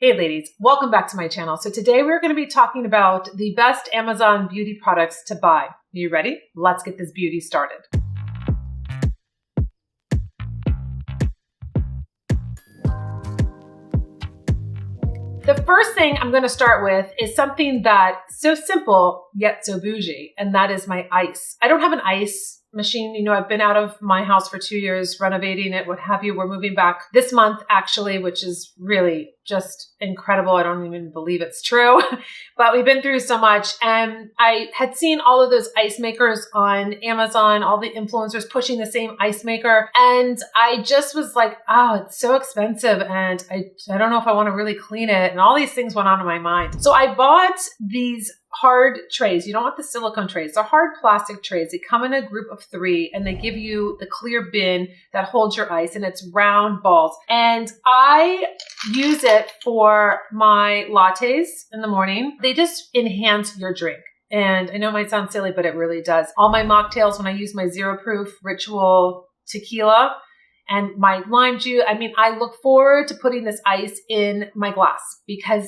Hey ladies, welcome back to my channel. So today we're going to be talking about the best Amazon beauty products to buy. Are you ready? Let's get this beauty started. The first thing I'm going to start with is something that's so simple yet so bougie, and that is my ice. I don't have an ice machine. You know, I've been out of my house for 2 years, renovating it, what have you. We're moving back this month, actually, which is really just incredible. I don't even believe it's true, but we've been through so much. And I had seen all of those ice makers on Amazon, all the influencers pushing the same ice maker. And I just was like, oh, it's so expensive. And I don't know if I want to really clean it. And all these things went on in my mind. So I bought these hard trays. You don't want the silicone trays. They're hard plastic trays. They come in a group of 3 and they give you the clear bin that holds your ice, and it's round balls. And I use it for my lattes in the morning. They just enhance your drink. And I know it might sound silly, but it really does. All my mocktails, when I use my zero proof ritual tequila and my lime juice, I mean, I look forward to putting this ice in my glass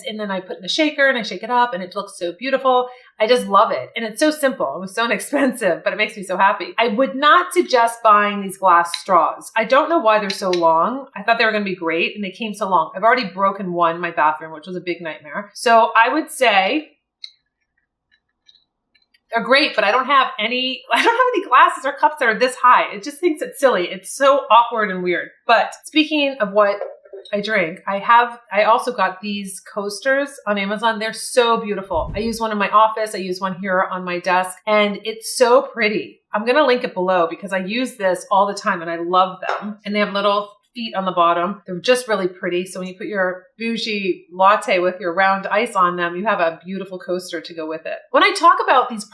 and then I put it in the shaker and I shake it up and it looks so beautiful. I just love it. And it's so simple. It was so inexpensive, but it makes me so happy. I would not suggest buying these glass straws. I don't know why they're so long. I thought they were going to be great and they came so long. I've already broken one in my bathroom, which was a big nightmare. So I would say they're great, but I don't have any glasses or cups that are this high. It just thinks it's silly. It's so awkward and weird. But speaking of what I drink, I also got these coasters on Amazon. They're so beautiful. I use one in my office. I use one here on my desk, and it's so pretty. I'm going to link it below because I use this all the time and I love them. And they have little feet on the bottom. They're just really pretty. So when you put your bougie latte with your round ice on them, you have a beautiful coaster to go with it. When I talk about these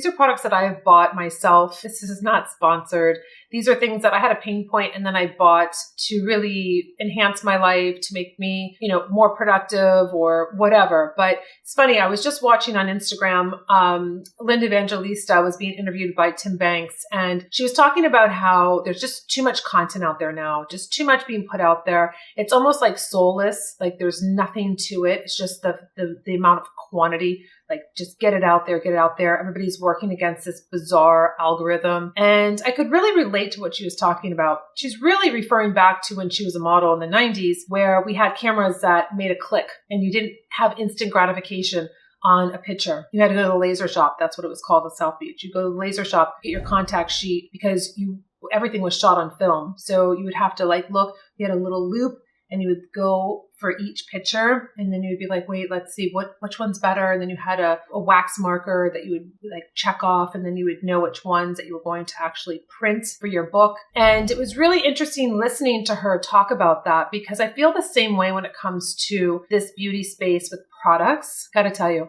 are products that I have bought myself. This is not sponsored. These are things that I had a pain point and then I bought to really enhance my life, to make me, more productive or whatever. But it's funny. I was just watching on Instagram, Linda Evangelista was being interviewed by Tim Banks, and she was talking about how there's just too much content out there now, just too much being put out there. It's almost like soulless, like there's nothing to it. It's just the amount of quantity, like just get it out there, get it out there. Everybody's working against this bizarre algorithm. And I could really relate to what she was talking about. She's really referring back to when she was a model in the 90s, where we had cameras that made a click and you didn't have instant gratification on a picture. You had to go to the laser shop. That's what it was called in South Beach. You go to the laser shop, get your contact sheet, because everything was shot on film. So you would have to look, you had a little loop and you would go for each picture. And then you would be like, wait, let's see which one's better. And then you had a wax marker that you would check off. And then you would know which ones that you were going to actually print for your book. And it was really interesting listening to her talk about that, because I feel the same way when it comes to this beauty space with products. Gotta tell you,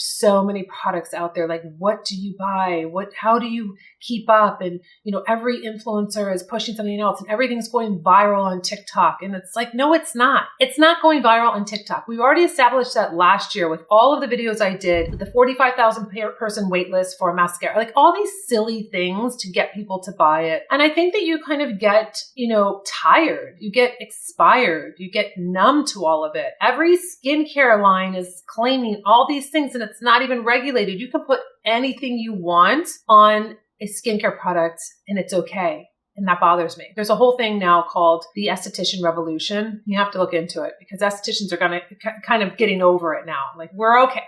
so many products out there. Like, what do you buy? How do you keep up? And, every influencer is pushing something else and everything's going viral on TikTok. And it's like, no, it's not. It's not going viral on TikTok. We already established that last year with all of the videos I did with the 45,000 person wait list for a mascara, like all these silly things to get people to buy it. And I think that you kind of get, tired, you get expired, you get numb to all of it. Every skincare line is claiming all these things and it's not even regulated. You can put anything you want on a skincare product and it's okay. And that bothers me. There's a whole thing now called the esthetician revolution. You have to look into it because estheticians are kind of getting over it now. Like, we're okay.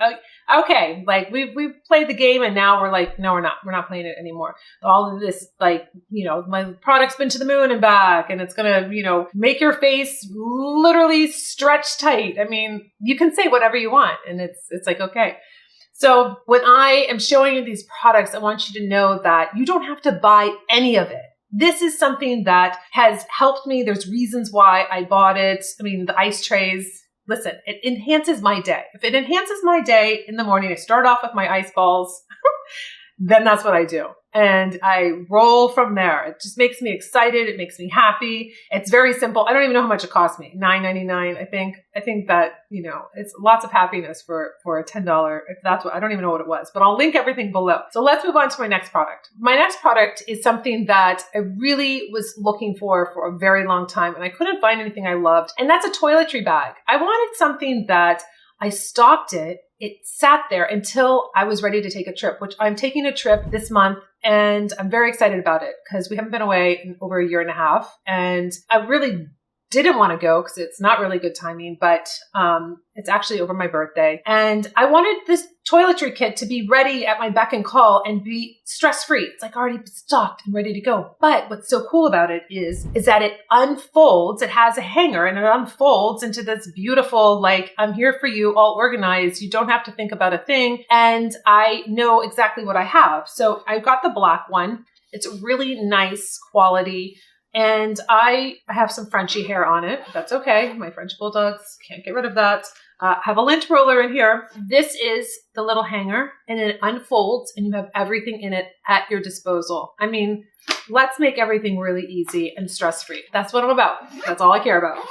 Okay. Like we've played the game and now we're like, no, we're not playing it anymore. All of this, my product's been to the moon and back and it's going to, make your face literally stretch tight. I mean, you can say whatever you want and it's like, okay. So when I am showing you these products, I want you to know that you don't have to buy any of it. This is something that has helped me. There's reasons why I bought it. I mean, the ice trays, listen, it enhances my day. If it enhances my day in the morning, I start off with my ice balls, then that's what I do. and I roll from there. It just makes me excited. It makes me happy. It's very simple. I don't even know how much it cost me. $9.99. I think that, you know, it's lots of happiness for a $10. If that's what, I don't even know what it was, but I'll link everything below. So let's move on to my next product. My next product is something that I really was looking for a very long time, and I couldn't find anything I loved. And that's a toiletry bag. I wanted something that I stocked it. It sat there until I was ready to take a trip, which I'm taking a trip this month, and I'm very excited about it because we haven't been away in over a year and a half. And I really didn't want to go because it's not really good timing, but it's actually over my birthday. And I wanted this toiletry kit to be ready at my beck and call and be stress-free. It's like already stocked and ready to go. But what's so cool about it is that it unfolds. It has a hanger and it unfolds into this beautiful, like, I'm here for you, all organized. You don't have to think about a thing. And I know exactly what I have. So I got the black one. It's really nice quality. And I have some Frenchie hair on it. That's okay. My French bulldogs can't get rid of that. I have a lint roller in here. This is the little hanger, and it unfolds and you have everything in it at your disposal. I mean, let's make everything really easy and stress-free. That's what I'm about. That's all I care about.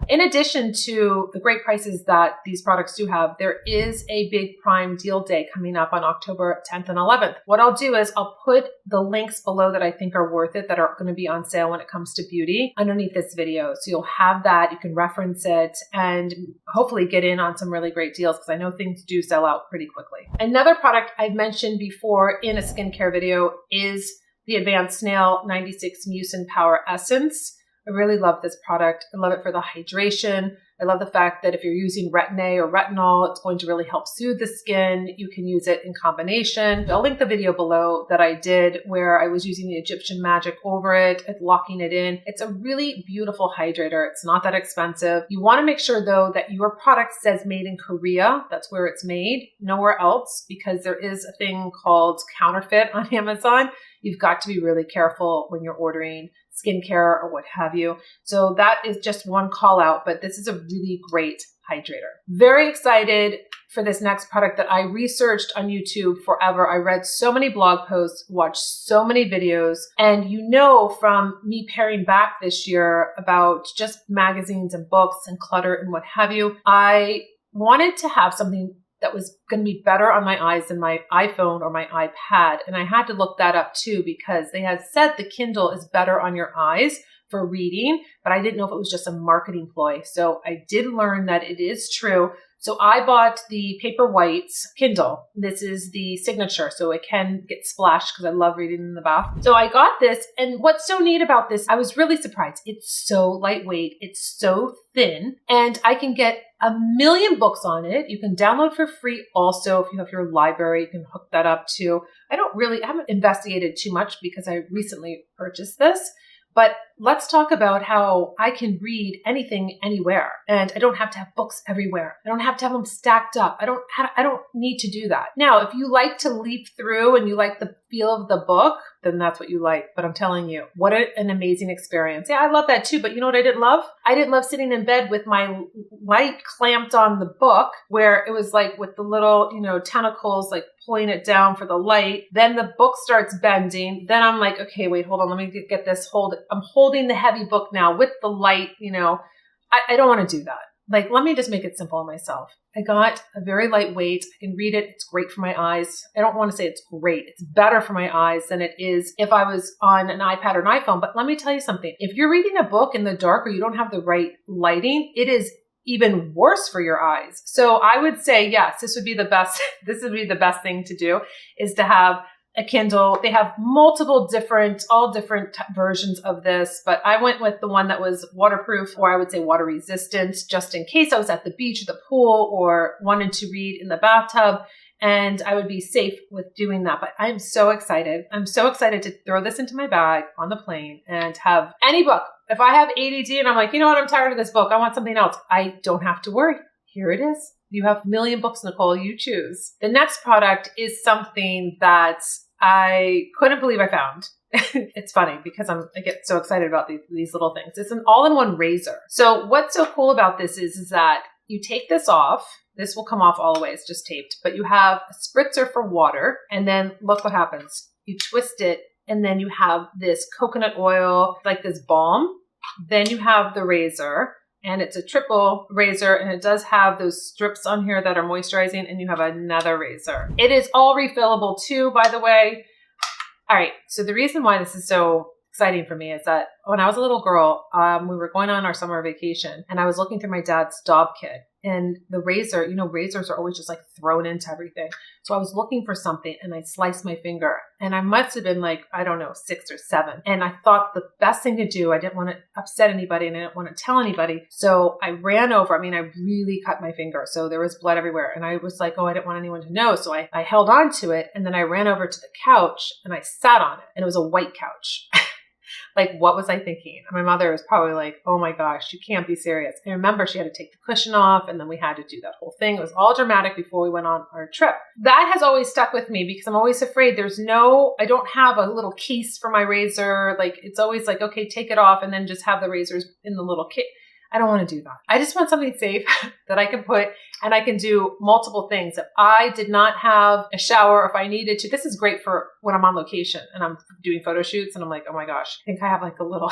In addition to the great prices that these products do have, there is a big Prime deal day coming up on October 10th and 11th. What I'll do is I'll put the links below that I think are worth it, that are going to be on sale when it comes to beauty, underneath this video. So you'll have that, you can reference it, and hopefully get in on some really great deals, because I know things do sell out pretty quickly. Another product I've mentioned before in a skincare video is the Advanced Snail 96 Mucin Power Essence. I really love this product. I love it for the hydration. I love the fact that if you're using Retin-A or retinol, it's going to really help soothe the skin. You can use it in combination. I'll link the video below that I did where I was using the Egyptian magic over it and locking it in. It's a really beautiful hydrator. It's not that expensive. You want to make sure though that your product says made in Korea. That's where it's made, nowhere else, because there is a thing called counterfeit on Amazon. You've got to be really careful when you're ordering skincare or what have you. So that is just one call out, but this is a really great hydrator. Very excited for this next product that I researched on YouTube forever. I read so many blog posts, watched so many videos, and you know from me paring back this year about just magazines and books and clutter and what have you, I wanted to have something that was going to be better on my eyes than my iPhone or my iPad. And I had to look that up too, because they have said the Kindle is better on your eyes for reading, but I didn't know if it was just a marketing ploy. So I did learn that it is true. So I bought the Paperwhite Kindle. This is the signature, so it can get splashed because I love reading in the bath. So I got this, and what's so neat about this, I was really surprised. It's so lightweight, it's so thin, and I can get 1,000,000 books on it. You can download for free also. If you have your library, you can hook that up too. I haven't investigated too much because I recently purchased this. But let's talk about how I can read anything, anywhere, and I don't have to have books everywhere. I don't have to have them stacked up. I don't need to do that. Now, if you like to leaf through and you like the feel of the book, then that's what you like. But I'm telling you, what an amazing experience. Yeah, I love that too. But you know what I didn't love? I didn't love sitting in bed with my light clamped on the book, where it was like with the little, tentacles, like pulling it down for the light. Then the book starts bending. Then I'm like, okay, wait, hold on. Let me get this hold. I'm holding the heavy book now with the light, I don't want to do that. Like, let me just make it simple on myself. I got a very lightweight. I can read it. It's great for my eyes. I don't want to say it's great. It's better for my eyes than it is if I was on an iPad or an iPhone. But let me tell you something. If you're reading a book in the dark or you don't have the right lighting, it is even worse for your eyes. So I would say, yes, this would be the best. This would be the best thing to do, is to have a Kindle. They have multiple all different versions of this, but I went with the one that was waterproof, or I would say water resistant, just in case I was at the beach or the pool or wanted to read in the bathtub, and I would be safe with doing that. But I'm so excited. I'm so excited to throw this into my bag on the plane and have any book. If I have ADD and I'm like, you know what, I'm tired of this book, I want something else, I don't have to worry. Here it is. You have 1,000,000 books, Nicole, you choose. The next product is something that I couldn't believe I found. It's funny because I get so excited about these little things. It's an all-in-one razor. So what's so cool about this is that you take this off. This will come off all the way. It's just taped. But you have a spritzer for water. And then look what happens. you twist it, and then you have this coconut oil, like this balm. Then you have the razor, and it's a triple razor, and it does have those strips on here that are moisturizing, and you have another razor. It is all refillable too, by the way. All right, so the reason why this is so exciting for me is that when I was a little girl, we were going on our summer vacation, and I was looking through my dad's daub kit, and the razor, you know, razors are always just like thrown into everything. So I was looking for something, and I sliced my finger, and I must have been like, I don't know, 6 or 7. And I thought the best thing to do, I didn't want to upset anybody, and I didn't want to tell anybody. So I ran over. I mean, I really cut my finger. So there was blood everywhere. And I was like, oh, I didn't want anyone to know. So I held on to it, and then I ran over to the couch, and I sat on it, and it was a white couch. Like, what was I thinking? And my mother was probably like, oh my gosh, you can't be serious. I remember she had to take the cushion off, and then we had to do that whole thing. It was all dramatic before we went on our trip. That has always stuck with me because I'm always afraid I don't have a little case for my razor. Like, it's always like, okay, take it off and then just have the razors in the little case. I don't want to do that. I just want something safe that I can put, and I can do multiple things. If I did not have a shower, if I needed to, this is great for when I'm on location and I'm doing photo shoots and I'm like, oh my gosh, I think I have like a little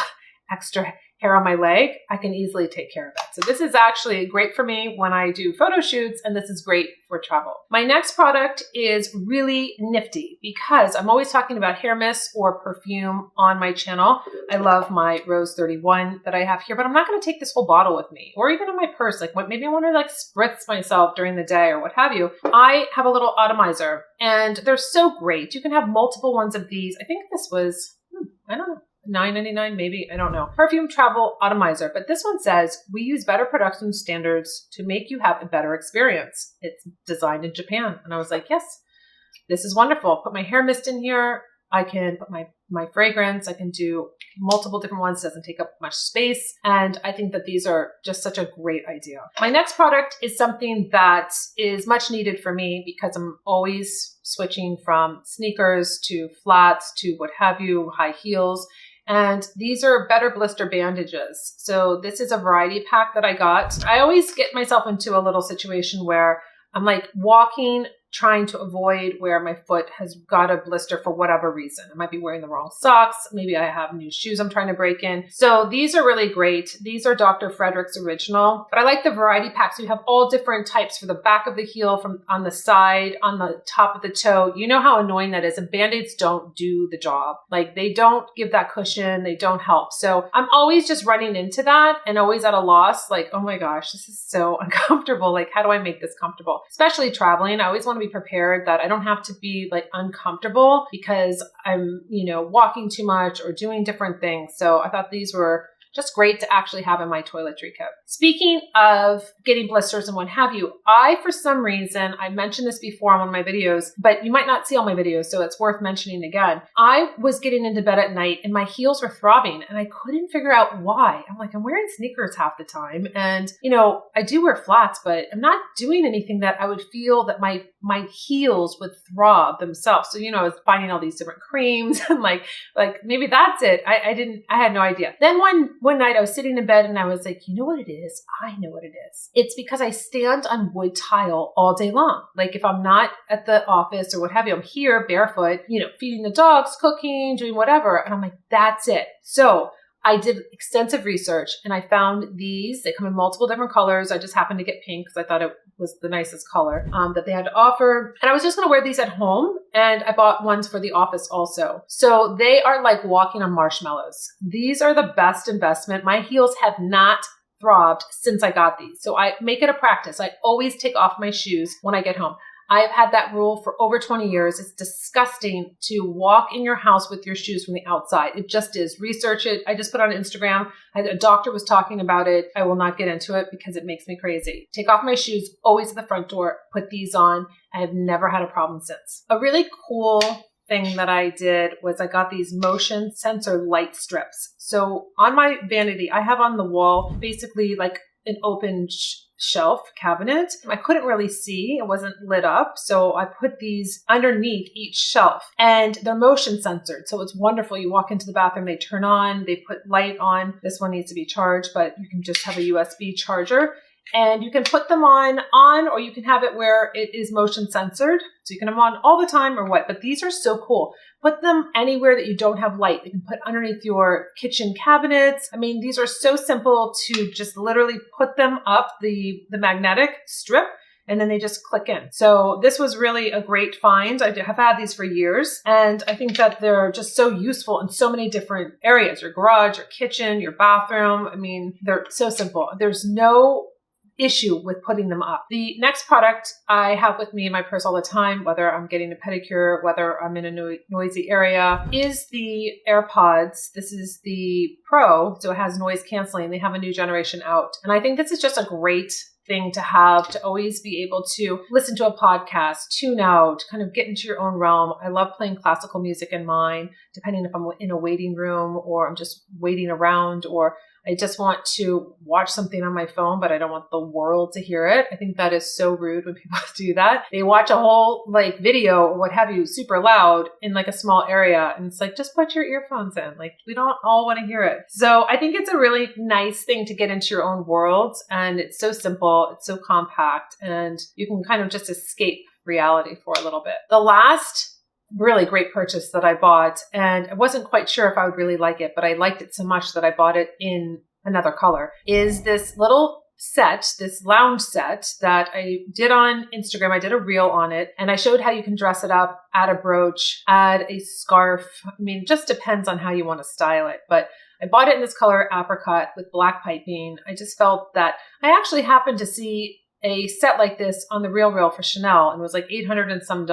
extra hair on my leg. I can easily take care of it. So this is actually great for me when I do photo shoots, and this is great for travel. My next product is really nifty because I'm always talking about hair mist or perfume on my channel. I love my Rose 31 that I have here, but I'm not going to take this whole bottle with me or even in my purse. Like, maybe I want to like spritz myself during the day or what have you. I have a little Automizer, and they're so great. You can have multiple ones of these. I think this was, I don't know, $9.99 maybe, I don't know. Perfume Travel Automizer. But this one says, we use better production standards to make you have a better experience. It's designed in Japan. And I was like, yes, this is wonderful. Put my hair mist in here. I can put my fragrance. I can do multiple different ones. It doesn't take up much space. And I think that these are just such a great idea. My next product is something that is much needed for me because I'm always switching from sneakers to flats to what have you, high heels. And these are better blister bandages. So this is a variety pack that I got. I always get myself into a little situation where I'm like walking, trying to avoid where my foot has got a blister for whatever reason. I might be wearing the wrong socks. Maybe I have new shoes I'm trying to break in. So these are really great. These are Dr. Frederick's original, but I like the variety packs. You have all different types for the back of the heel, from on the side, on the top of the toe. You know how annoying that is. And Band-Aids don't do the job. Like, they don't give that cushion. They don't help. So I'm always just running into that and always at a loss. Like, oh my gosh, this is so uncomfortable. Like, how do I make this comfortable? Especially traveling. I always want to be prepared that I don't have to be like uncomfortable because I'm, walking too much or doing different things. So I thought these were just great to actually have in my toiletry kit. Speaking of getting blisters and what have you, for some reason, I mentioned this before on one of my videos, but you might not see all my videos, so it's worth mentioning again. I was getting into bed at night and my heels were throbbing and I couldn't figure out why. I'm like, I'm wearing sneakers half the time. And, I do wear flats, but I'm not doing anything that I would feel that my heels would throb themselves. So, I was finding all these different creams and like maybe that's it. I had no idea. Then one night I was sitting in bed and I was like, you know what it is? I know what it is. It's because I stand on wood tile all day long. Like, if I'm not at the office or what have you, I'm here barefoot, feeding the dogs, cooking, doing whatever. And I'm like, that's it. So I did extensive research and I found these. They come in multiple different colors. I just happened to get pink because I thought it was the nicest color that they had to offer. And I was just going to wear these at home, and I bought ones for the office also. So they are like walking on marshmallows. These are the best investment. My heels have not throbbed since I got these. So I make it a practice. I always take off my shoes when I get home. I've had that rule for over 20 years. It's disgusting to walk in your house with your shoes from the outside. It just is. Research it. I just put it on Instagram. A doctor was talking about it. I will not get into it because it makes me crazy. Take off my shoes, always at the front door, put these on. I have never had a problem since. A really cool thing that I did was I got these motion sensor light strips. So on my vanity, I have on the wall basically like an open shelf cabinet. I couldn't really see. It wasn't lit up. So I put these underneath each shelf and they're motion censored. So it's wonderful. You walk into the bathroom, they turn on, they put light on. This one needs to be charged, but you can just have a USB charger. And you can put them on, or you can have it where it is motion censored. So you can have them on all the time or what, but these are so cool. Put them anywhere that you don't have light. You can put underneath your kitchen cabinets. I mean, these are so simple to just literally put them up the magnetic strip, and then they just click in. So this was really a great find. I have had these for years, and I think that they're just so useful in so many different areas, your garage, your kitchen, your bathroom. I mean, they're so simple. There's no issue with putting them up. The next product I have with me in my purse all the time, whether I'm getting a pedicure, whether I'm in a noisy area, is the Airpods. This is the Pro, so it has noise canceling. They have a new generation out. And I think this is just a great thing to have, to always be able to listen to a podcast, tune out, kind of get into your own realm. I love playing classical music in mine, depending if I'm in a waiting room or I'm just waiting around, or I just want to watch something on my phone, but I don't want the world to hear it. I think that is so rude when people do that. They watch a whole like video or what have you, super loud in like a small area. And it's like, just put your earphones in. Like, we don't all want to hear it. So I think it's a really nice thing to get into your own world. And it's so simple. It's so compact, and you can kind of just escape reality for a little bit. The last really great purchase that I bought, and I wasn't quite sure if I would really like it, but I liked it so much that I bought it in another color, is this little set, this lounge set that I did on Instagram. I did a reel on it, and I showed how you can dress it up, add a brooch, add a scarf. I mean, it just depends on how you want to style it, but I bought it in this color apricot with black piping. I just felt that I actually happened to see a set like this on the Real for Chanel, and it was like $800 and some.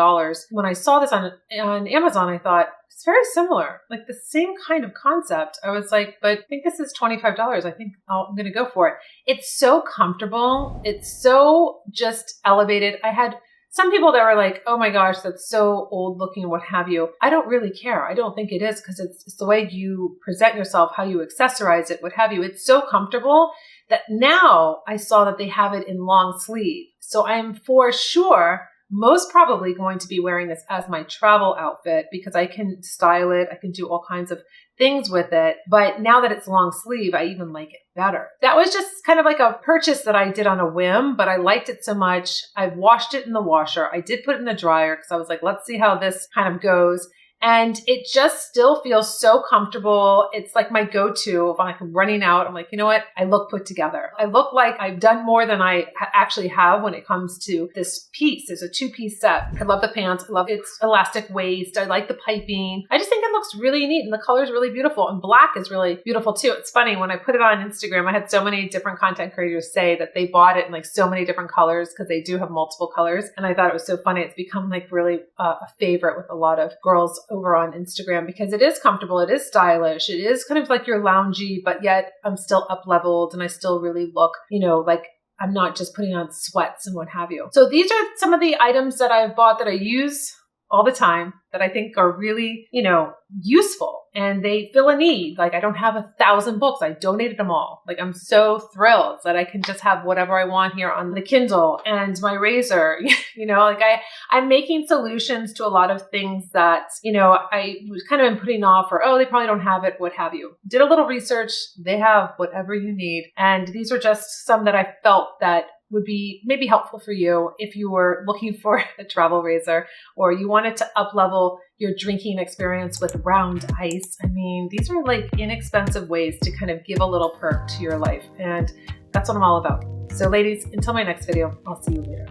When I saw this on Amazon, I thought it's very similar, like the same kind of concept. I was like, but I think this is $25. I think I'm going to go for it. It's so comfortable. It's so just elevated. I had some people that were like, oh my gosh, that's so old looking, what have you. I don't really care. I don't think it is, because it's the way you present yourself, how you accessorize it, what have you. It's so comfortable that now I saw that they have it in long sleeve. So I'm for sure most probably going to be wearing this as my travel outfit, because I can style it. I can do all kinds of things with it. But now that it's long sleeve, I even like it better. That was just kind of like a purchase that I did on a whim, but I liked it so much. I've washed it in the washer. I did put it in the dryer because I was like, let's see how this kind of goes. And it just still feels so comfortable. It's like my go-to if I'm running out. I'm like, you know what? I look put together. I look like I've done more than I actually have when it comes to this piece. There's a 2-piece set. I love the pants. I love its elastic waist. I like the piping. I just think it looks really neat, and the color is really beautiful, and black is really beautiful too. It's funny, when I put it on Instagram, I had so many different content creators say that they bought it in like so many different colors, because they do have multiple colors. And I thought it was so funny. It's become like really a favorite with a lot of girls over on Instagram, because it is comfortable, it is stylish, it is kind of like you're loungy, but yet I'm still up leveled, and I still really look, you know, like I'm not just putting on sweats and what have you. So these are some of the items that I've bought that I use all the time, that I think are really, you know, useful, and they fill a need. Like, I don't have 1,000 books. I donated them all. Like, I'm so thrilled that I can just have whatever I want here on the Kindle, and my razor, you know, like I'm making solutions to a lot of things that, you know, I was kind of been putting off, or, oh, they probably don't have it, what have you. Did a little research. They have whatever you need. And these are just some that I felt that would be maybe helpful for you if you were looking for a travel razor, or you wanted to up-level your drinking experience with round ice. I mean, these are like inexpensive ways to kind of give a little perk to your life, and that's what I'm all about. So ladies, until my next video, I'll see you later.